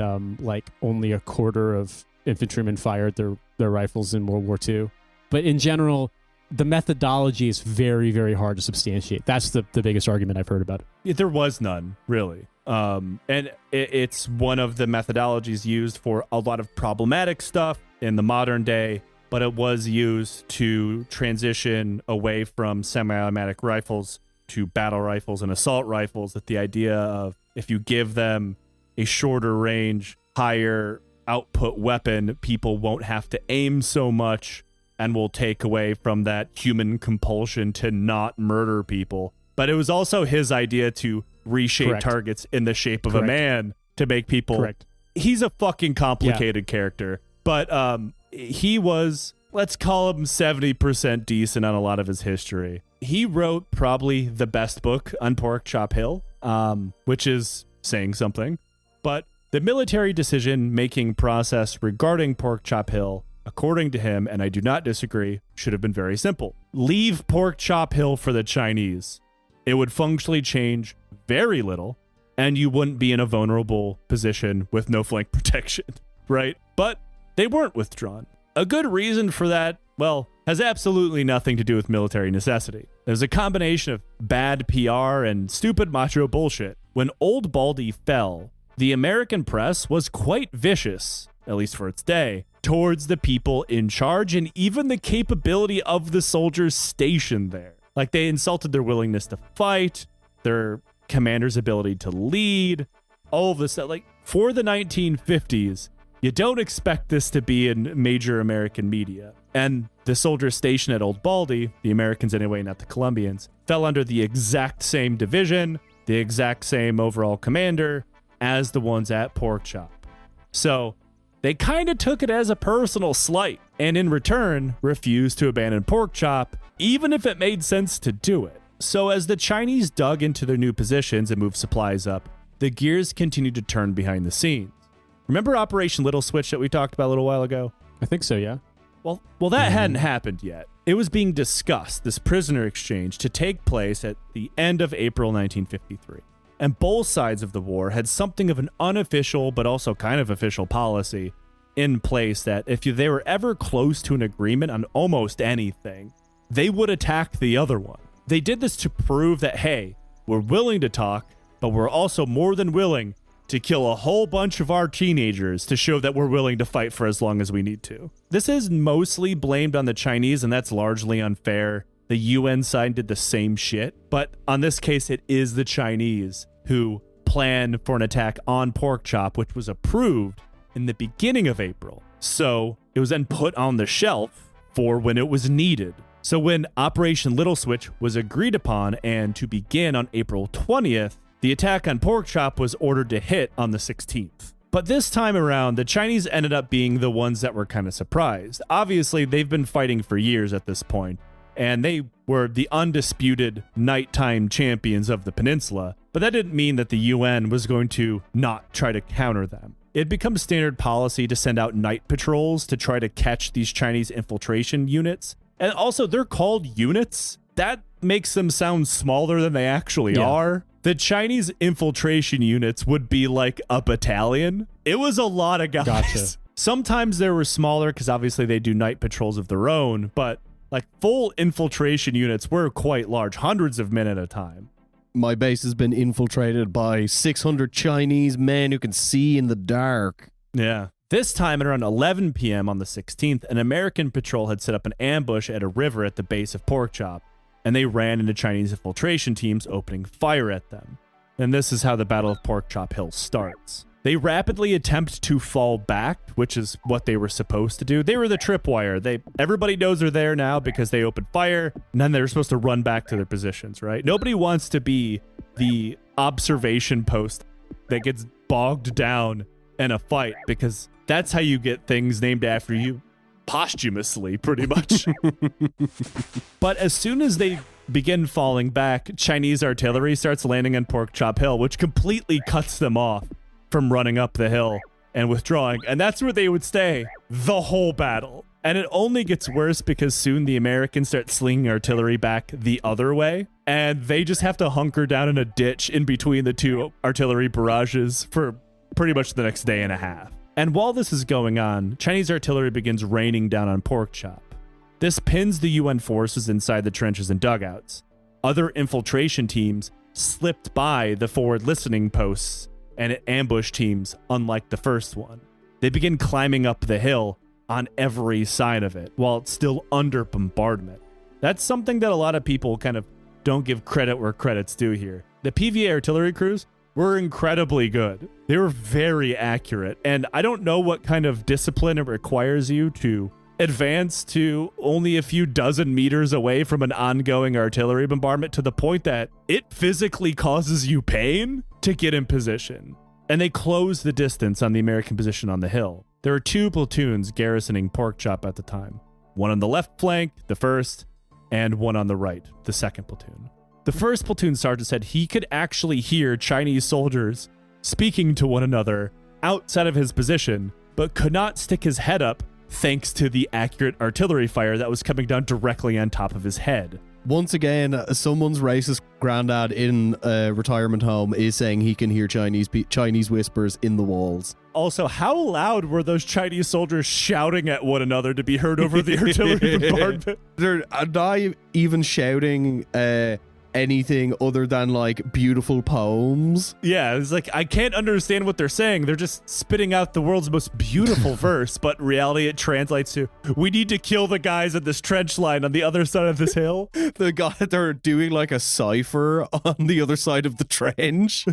only a quarter of infantrymen fired their rifles in World War II. But in general, the methodology is very, very hard to substantiate. That's the biggest argument I've heard about it. There was none, really. And it's one of the methodologies used for a lot of problematic stuff in the modern day, but it was used to transition away from semi-automatic rifles to battle rifles and assault rifles, with the idea of if you give them a shorter range, higher output weapon, people won't have to aim so much and will take away from that human compulsion to not murder people. But it was also his idea to reshape Correct. Targets in the shape of Correct. a man to make people... Correct. He's a fucking complicated character. But he was, let's call him 70% decent on a lot of his history. He wrote probably the best book on Pork Chop Hill, which is saying something. But the military decision-making process regarding Pork Chop Hill, according to him, and I do not disagree, should have been very simple. Leave Pork Chop Hill for the Chinese. It would functionally change very little, and you wouldn't be in a vulnerable position with no flank protection, right? But they weren't withdrawn. A good reason for that, well, has absolutely nothing to do with military necessity. There's a combination of bad PR and stupid macho bullshit. When Old Baldy fell, the American press was quite vicious, at least for its day, towards the people in charge and even the capability of the soldiers stationed there. Like, they insulted their willingness to fight, their commander's ability to lead, all of this stuff. Like, for the 1950s, you don't expect this to be in major American media. And the soldiers stationed at Old Baldy, the Americans anyway, not the Colombians, fell under the exact same division, the exact same overall commander as the ones at Pork Chop. So they kind of took it as a personal slight, and in return, refused to abandon Pork Chop, even if it made sense to do it. So as the Chinese dug into their new positions and moved supplies up, the gears continued to turn behind the scenes. Remember Operation Little Switch that we talked about a little while ago? I think so, yeah. Well, that hadn't happened yet. It was being discussed, this prisoner exchange, to take place at the end of April 1953. And both sides of the war had something of an unofficial, but also kind of official policy in place that if they were ever close to an agreement on almost anything, they would attack the other one. They did this to prove that, hey, we're willing to talk, but we're also more than willing to kill a whole bunch of our teenagers to show that we're willing to fight for as long as we need to. This is mostly blamed on the Chinese, and that's largely unfair. The UN side did the same shit, but on this case, it is the Chinese who planned for an attack on Pork Chop, which was approved in the beginning of April. So it was then put on the shelf for when it was needed. So when Operation Little Switch was agreed upon and to begin on April 20th, the attack on Pork Chop was ordered to hit on the 16th. But this time around, the Chinese ended up being the ones that were kind of surprised. Obviously, they've been fighting for years at this point, and they were the undisputed nighttime champions of the peninsula, but that didn't mean that the UN was going to not try to counter them. It had become standard policy to send out night patrols to try to catch these Chinese infiltration units. And also, they're called units. That makes them sound smaller than they actually are. The Chinese infiltration units would be like a battalion. It was a lot of guys. Gotcha. Sometimes they were smaller because obviously they do night patrols of their own, but like full infiltration units were quite large, hundreds of men at a time. My base has been infiltrated by 600 Chinese men who can see in the dark. Yeah. This time at around 11 p.m. on the 16th, an American patrol had set up an ambush at a river at the base of Pork Chop, and they ran into Chinese infiltration teams opening fire at them. And this is how the Battle of Pork Chop Hill starts. They rapidly attempt to fall back, which is what they were supposed to do. They were the tripwire. Everybody knows they're there now because they opened fire, and then they're supposed to run back to their positions, right? Nobody wants to be the observation post that gets bogged down in a fight, because that's how you get things named after you posthumously, pretty much. But as soon as they begin falling back, Chinese artillery starts landing on Pork Chop Hill, which completely cuts them off from running up the hill and withdrawing. And that's where they would stay the whole battle. And it only gets worse because soon the Americans start slinging artillery back the other way, and they just have to hunker down in a ditch in between the two artillery barrages for pretty much the next day and a half. And while this is going on, Chinese artillery begins raining down on Pork Chop. This pins the UN forces inside the trenches and dugouts. Other infiltration teams slipped by the forward listening posts and ambush teams, unlike the first one. They begin climbing up the hill on every side of it while it's still under bombardment. That's something that a lot of people kind of don't give credit where credit's due here. The PVA artillery crews were incredibly good. They were very accurate, and I don't know what kind of discipline it requires you to advance to only a few dozen meters away from an ongoing artillery bombardment to the point that it physically causes you pain to get in position. And they closed the distance on the American position on the hill. There were two platoons garrisoning Pork Chop at the time. One on the left flank, the first, and one on the right, the second platoon. The first platoon sergeant said he could actually hear Chinese soldiers speaking to one another outside of his position, but could not stick his head up thanks to the accurate artillery fire that was coming down directly on top of his head. Once again, someone's racist granddad in a retirement home is saying he can hear Chinese whispers in the walls. Also, how loud were those Chinese soldiers shouting at one another to be heard over the artillery bombardment? They're not even shouting anything other than like beautiful poems. Yeah, it's like, I can't understand what they're saying. They're just spitting out the world's most beautiful verse, but in reality it translates to, we need to kill the guys at this trench line on the other side of this hill. They're doing like a cipher on the other side of the trench.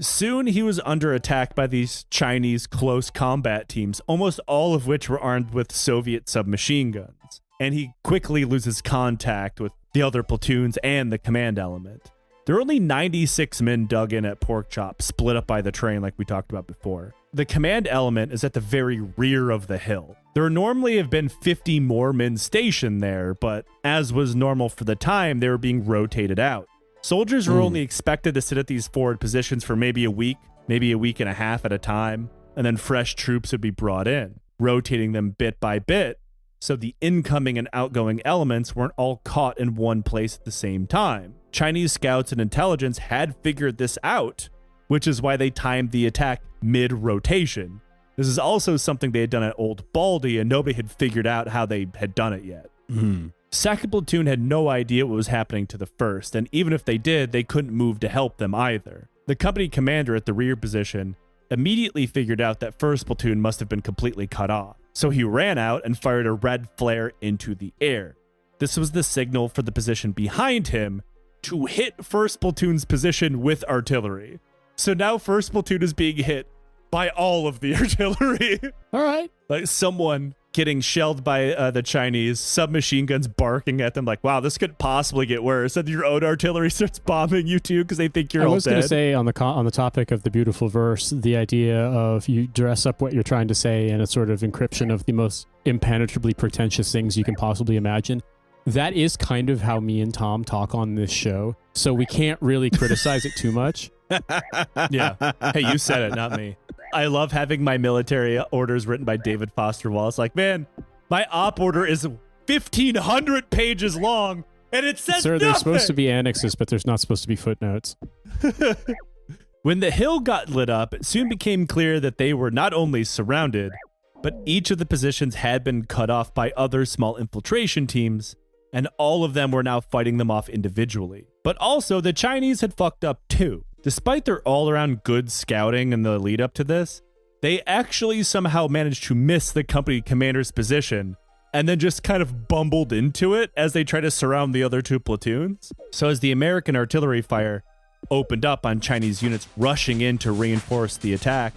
Soon he was under attack by these Chinese close combat teams, almost all of which were armed with Soviet submachine guns. And he quickly loses contact with the other platoons and the command element. There are only 96 men dug in at Porkchop, split up by the train like we talked about before. The command element is at the very rear of the hill. There normally have been 50 more men stationed there, but as was normal for the time, they were being rotated out. Soldiers were only expected to sit at these forward positions for maybe a week and a half at a time, and then fresh troops would be brought in, rotating them bit by bit, so the incoming and outgoing elements weren't all caught in one place at the same time. Chinese scouts and intelligence had figured this out, which is why they timed the attack mid-rotation. This is also something they had done at Old Baldy, and nobody had figured out how they had done it yet. Second platoon had no idea what was happening to the first, and even if they did, they couldn't move to help them either. The company commander at the rear position immediately figured out that first platoon must have been completely cut off. So he ran out and fired a red flare into the air. This was the signal for the position behind him to hit first platoon's position with artillery. So now first platoon is being hit by all of the artillery. All right. Like someone getting shelled by the Chinese, submachine guns barking at them like, wow, this could possibly get worse. And your own artillery starts bombing you too because they think you're all dead. I was going to say on the topic of the beautiful verse, the idea of you dress up what you're trying to say in a sort of encryption of the most impenetrably pretentious things you can possibly imagine. That is kind of how me and Tom talk on this show. So we can't really criticize it too much. Yeah. Hey, you said it, not me. I love having my military orders written by David Foster Wallace. Like, man, my op order is 1,500 pages long, and it says Sir, nothing. there's supposed to be annexes, but there's not supposed to be footnotes. When the hill got lit up, it soon became clear that they were not only surrounded, but each of the positions had been cut off by other small infiltration teams, and all of them were now fighting them off individually. But also, the Chinese had fucked up too. Despite their all-around good scouting in the lead up to this, they actually somehow managed to miss the company commander's position and then just kind of bumbled into it as they tried to surround the other two platoons. So as the American artillery fire opened up on Chinese units rushing in to reinforce the attack,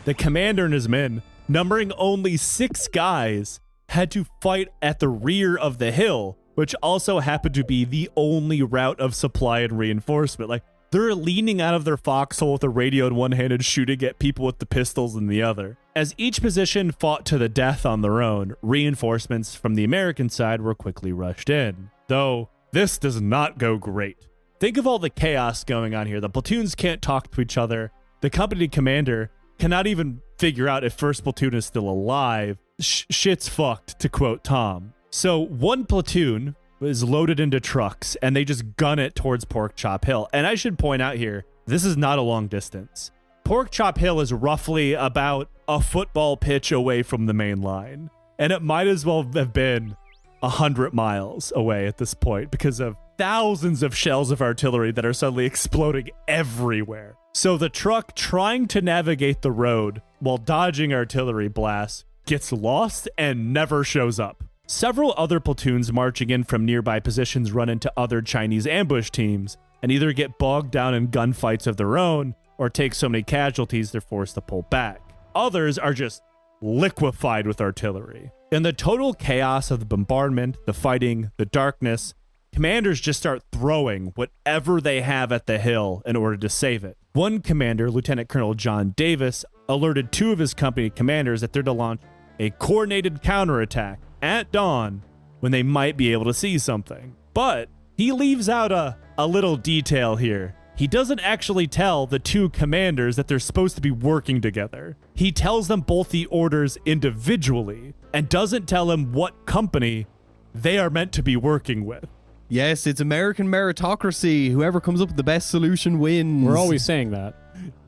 the commander and his men, numbering only 6 guys, had to fight at the rear of the hill, which also happened to be the only route of supply and reinforcement. Like, they're leaning out of their foxhole with a radio in one hand and shooting at people with the pistols in the other. As each position fought to the death on their own, reinforcements from the American side were quickly rushed in. Though, this does not go great. Think of all the chaos going on here. The platoons can't talk to each other. The company commander cannot even figure out if first platoon is still alive. Shit's fucked, to quote Tom. So one platoon is loaded into trucks, and they just gun it towards Porkchop Hill. And I should point out here, this is not a long distance. Porkchop Hill is roughly about a football pitch away from the main line. And it might as well have been 100 miles away at this point because of thousands of shells of artillery that are suddenly exploding everywhere. So the truck trying to navigate the road while dodging artillery blasts gets lost and never shows up. Several other platoons marching in from nearby positions run into other Chinese ambush teams and either get bogged down in gunfights of their own or take so many casualties they're forced to pull back. Others are just liquefied with artillery. In the total chaos of the bombardment, the fighting, the darkness, commanders just start throwing whatever they have at the hill in order to save it. One commander, Lieutenant Colonel John Davis, alerted 2 of his company commanders that they're to launch a coordinated counterattack at dawn when they might be able to see something. But he leaves out a little detail here. He doesn't actually tell the 2 commanders that they're supposed to be working together. He tells them both the orders individually and doesn't tell them what company they are meant to be working with. Yes, it's American meritocracy. Whoever comes up with the best solution wins. We're always saying that.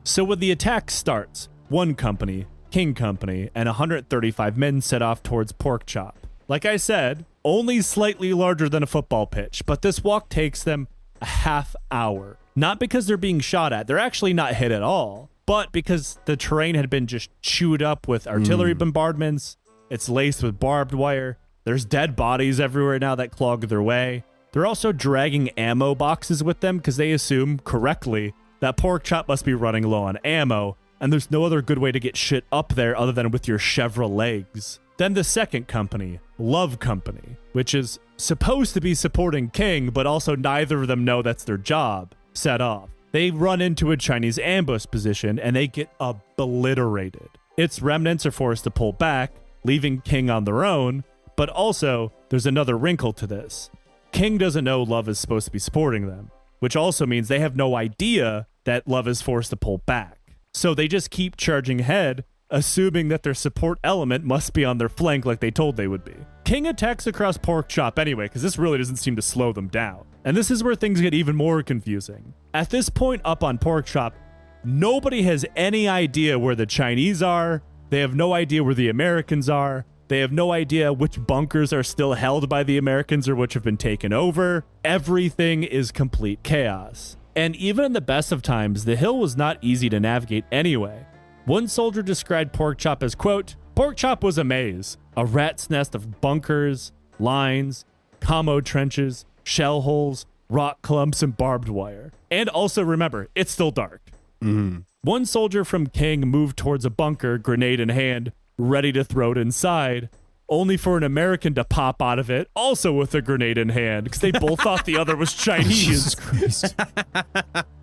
So when the attack starts, one company, King Company, and 135 men set off towards Pork Chop. Like I said, only slightly larger than a football pitch, but this walk takes them a half hour. Not because they're being shot at, they're actually not hit at all, but because the terrain had been just chewed up with artillery bombardments, it's laced with barbed wire, there's dead bodies everywhere now that clog their way. They're also dragging ammo boxes with them because they assume, correctly, that Pork Chop must be running low on ammo, and there's no other good way to get shit up there other than with your Chevrolet legs. Then the second company, Love Company, which is supposed to be supporting King, but also neither of them know that's their job, set off. They run into a Chinese ambush position, and they get obliterated. Its remnants are forced to pull back, leaving King on their own, but also, there's another wrinkle to this. King doesn't know Love is supposed to be supporting them, which also means they have no idea that Love is forced to pull back. So they just keep charging ahead, assuming that their support element must be on their flank like they told they would be. King attacks across Pork Chop anyway, because this really doesn't seem to slow them down. And this is where things get even more confusing. At this point up on Pork Chop, nobody has any idea where the Chinese are. They have no idea where the Americans are. They have no idea which bunkers are still held by the Americans or which have been taken over. Everything is complete chaos. And even in the best of times, the hill was not easy to navigate anyway. One soldier described Pork Chop as, quote, Pork Chop was a maze, a rat's nest of bunkers, lines, commo trenches, shell holes, rock clumps, and barbed wire. And also remember, it's still dark. One soldier from King moved towards a bunker, grenade in hand, ready to throw it inside, only for an American to pop out of it, also with a grenade in hand, because they both thought the other was Chinese. Jesus Christ.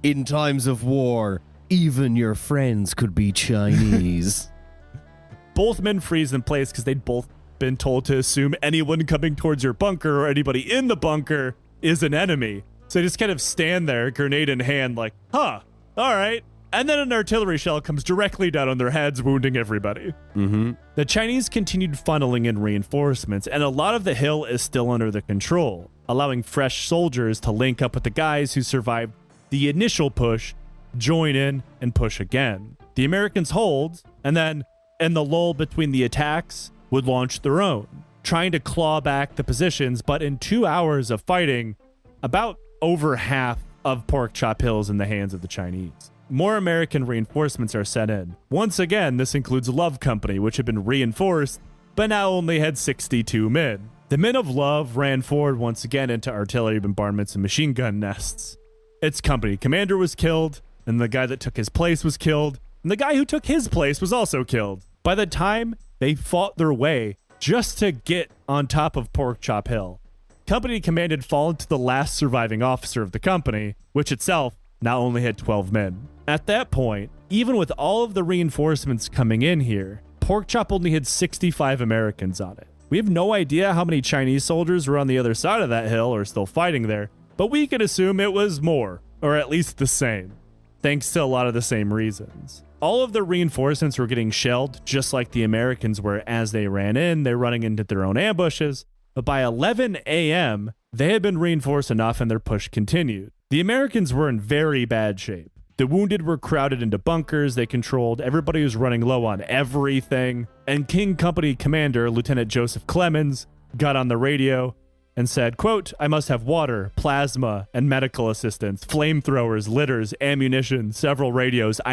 In times of war, even your friends could be Chinese. Both men freeze in place because they'd both been told to assume anyone coming towards your bunker or anybody in the bunker is an enemy. So they just kind of stand there, grenade in hand, like, huh, all right. And then an artillery shell comes directly down on their heads, wounding everybody. The Chinese continued funneling in reinforcements, and a lot of the hill is still under their control, allowing fresh soldiers to link up with the guys who survived the initial push, join in, and push again. The Americans hold, and then, in the lull between the attacks, would launch their own, trying to claw back the positions, but in 2 hours of fighting, about over half of Pork Chop Hill is in the hands of the Chinese. More American reinforcements are sent in. Once again, this includes Love Company, which had been reinforced, but now only had 62 men. The men of Love ran forward once again into artillery bombardments and machine gun nests. Its company commander was killed, and the guy that took his place was killed, and the guy who took his place was also killed. By the time they fought their way just to get on top of Pork Chop Hill, company command had fallen to the last surviving officer of the company, which itself now only had 12 men. At that point, even with all of the reinforcements coming in here, Pork Chop only had 65 Americans on it. We have no idea how many Chinese soldiers were on the other side of that hill or still fighting there, but we can assume it was more, or at least the same, thanks to a lot of the same reasons. All of the reinforcements were getting shelled, just like the Americans were as they ran in. They're running into their own ambushes, but by 11 a.m., they had been reinforced enough and their push continued. The Americans were in very bad shape. The wounded were crowded into bunkers they controlled, everybody was running low on everything, and King Company Commander Lieutenant Joseph Clemens got on the radio and said, quote, I must have water, plasma, and medical assistance, flamethrowers, litters, ammunition, several radios.